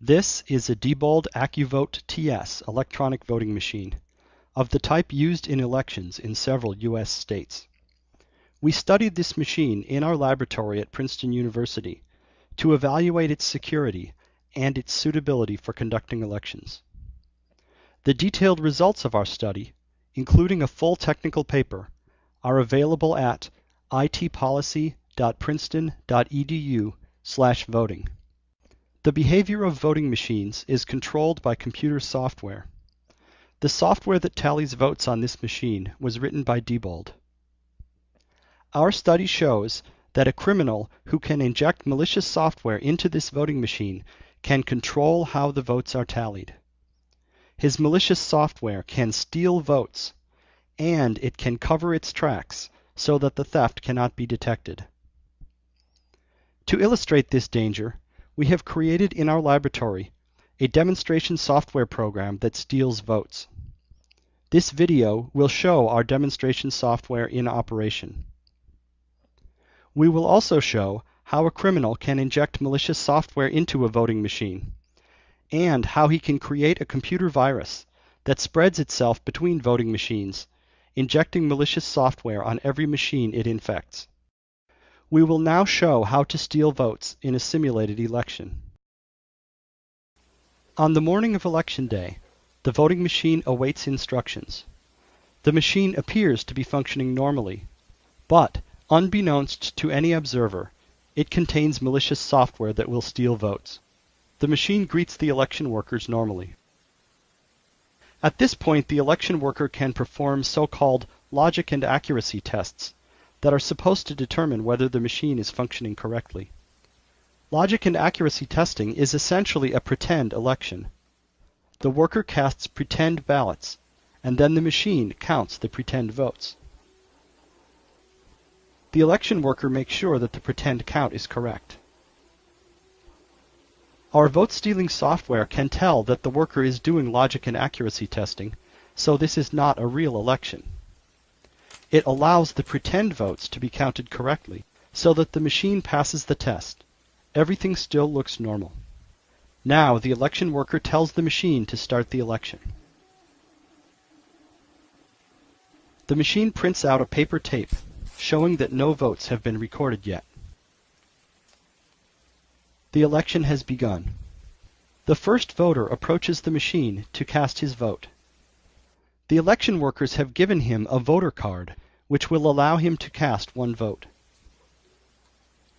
This is a Diebold AccuVote TS electronic voting machine of the type used in elections in several U.S. states. We studied this machine in our laboratory at Princeton University to evaluate its security and its suitability for conducting elections. The detailed results of our study, including a full technical paper, are available at itpolicy.princeton.edu/voting. The behavior of voting machines is controlled by computer software. The software that tallies votes on this machine was written by Diebold. Our study shows that a criminal who can inject malicious software into this voting machine can control how the votes are tallied. His malicious software can steal votes, and it can cover its tracks so that the theft cannot be detected. To illustrate this danger, we have created in our laboratory a demonstration software program that steals votes. This video will show our demonstration software in operation. We will also show how a criminal can inject malicious software into a voting machine, and how he can create a computer virus that spreads itself between voting machines, injecting malicious software on every machine it infects. We will now show how to steal votes in a simulated election. On the morning of Election Day, the voting machine awaits instructions. The machine appears to be functioning normally, but unbeknownst to any observer, it contains malicious software that will steal votes. The machine greets the election workers normally. At this point, the election worker can perform so-called logic and accuracy tests that are supposed to determine whether the machine is functioning correctly. Logic and accuracy testing is essentially a pretend election. The worker casts pretend ballots, and then the machine counts the pretend votes. The election worker makes sure that the pretend count is correct. Our vote-stealing software can tell that the worker is doing logic and accuracy testing, so this is not a real election. It allows the pretend votes to be counted correctly, so that the machine passes the test. Everything still looks normal. Now the election worker tells the machine to start the election. The machine prints out a paper tape showing that no votes have been recorded yet. The election has begun. The first voter approaches the machine to cast his vote. The election workers have given him a voter card, which will allow him to cast one vote.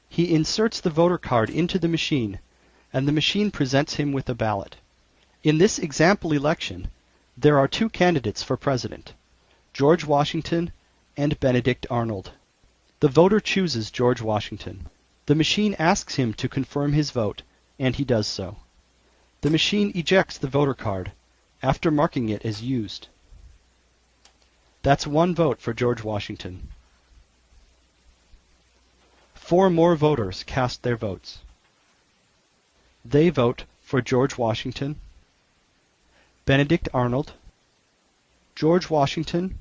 He inserts the voter card into the machine, and the machine presents him with a ballot. In this example election, there are two candidates for president, George Washington and Benedict Arnold. The voter chooses George Washington. The machine asks him to confirm his vote, and he does so. The machine ejects the voter card after marking it as used. That's one vote for George Washington. 4 more voters cast their votes. They vote for George Washington, Benedict Arnold, George Washington,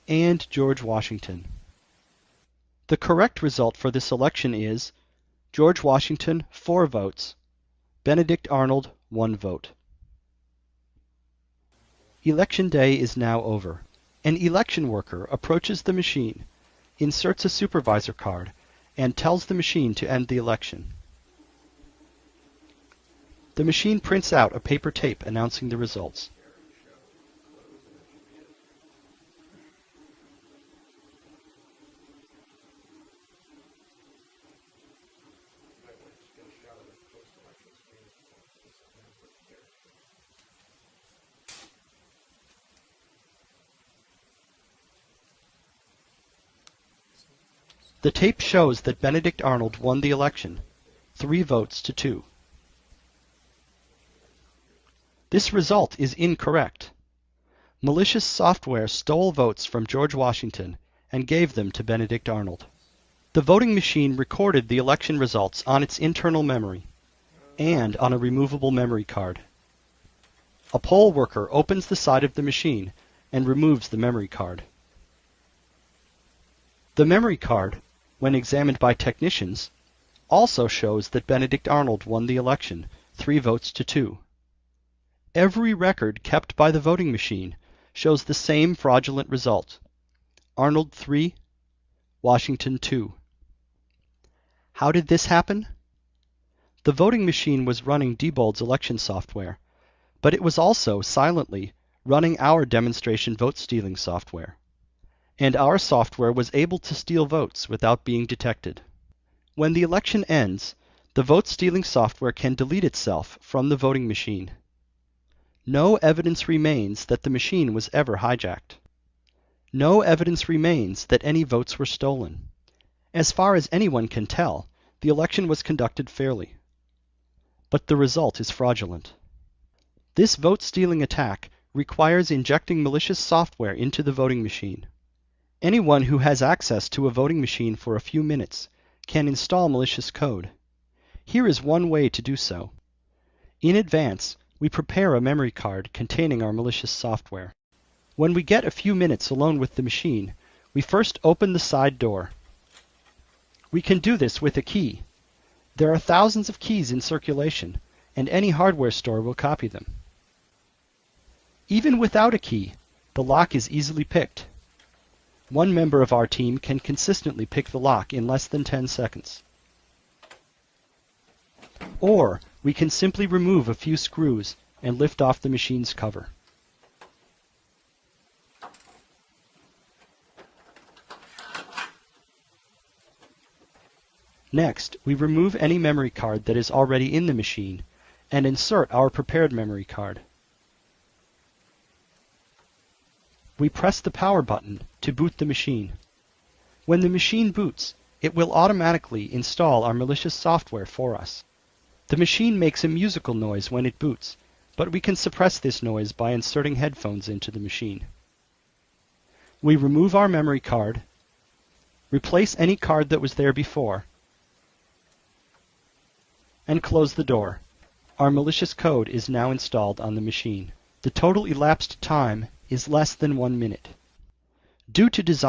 and George Washington. The correct result for this election is George Washington 4 votes, Benedict Arnold 1 vote. Election day is now over. An election worker approaches the machine, inserts a supervisor card, and tells the machine to end the election. The machine prints out a paper tape announcing the results. The tape shows that Benedict Arnold won the election, 3 votes to 2. This result is incorrect. Malicious software stole votes from George Washington and gave them to Benedict Arnold. The voting machine recorded the election results on its internal memory and on a removable memory card. A poll worker opens the side of the machine and removes the memory card. The memory card, when examined by technicians, also shows that Benedict Arnold won the election 3 votes to 2. Every record kept by the voting machine shows the same fraudulent result. Arnold 3, Washington 2. How did this happen? The voting machine was running Diebold's election software, but it was also, silently, running our demonstration vote-stealing software. And our software was able to steal votes without being detected. When the election ends, the vote-stealing software can delete itself from the voting machine. No evidence remains that the machine was ever hijacked. No evidence remains that any votes were stolen. As far as anyone can tell, the election was conducted fairly. But the result is fraudulent. This vote-stealing attack requires injecting malicious software into the voting machine. Anyone who has access to a voting machine for a few minutes can install malicious code. Here is one way to do so. In advance, we prepare a memory card containing our malicious software. When we get a few minutes alone with the machine, we first open the side door. We can do this with a key. There are thousands of keys in circulation, and any hardware store will copy them. Even without a key, the lock is easily picked. One member of our team can consistently pick the lock in less than 10 seconds. Or we can simply remove a few screws and lift off the machine's cover. Next, we remove any memory card that is already in the machine and insert our prepared memory card. We press the power button to boot the machine. When the machine boots, it will automatically install our malicious software for us. The machine makes a musical noise when it boots, but we can suppress this noise by inserting headphones into the machine. We remove our memory card, replace any card that was there before, and close the door. Our malicious code is now installed on the machine. The total elapsed time is less than 1 minute. Due to design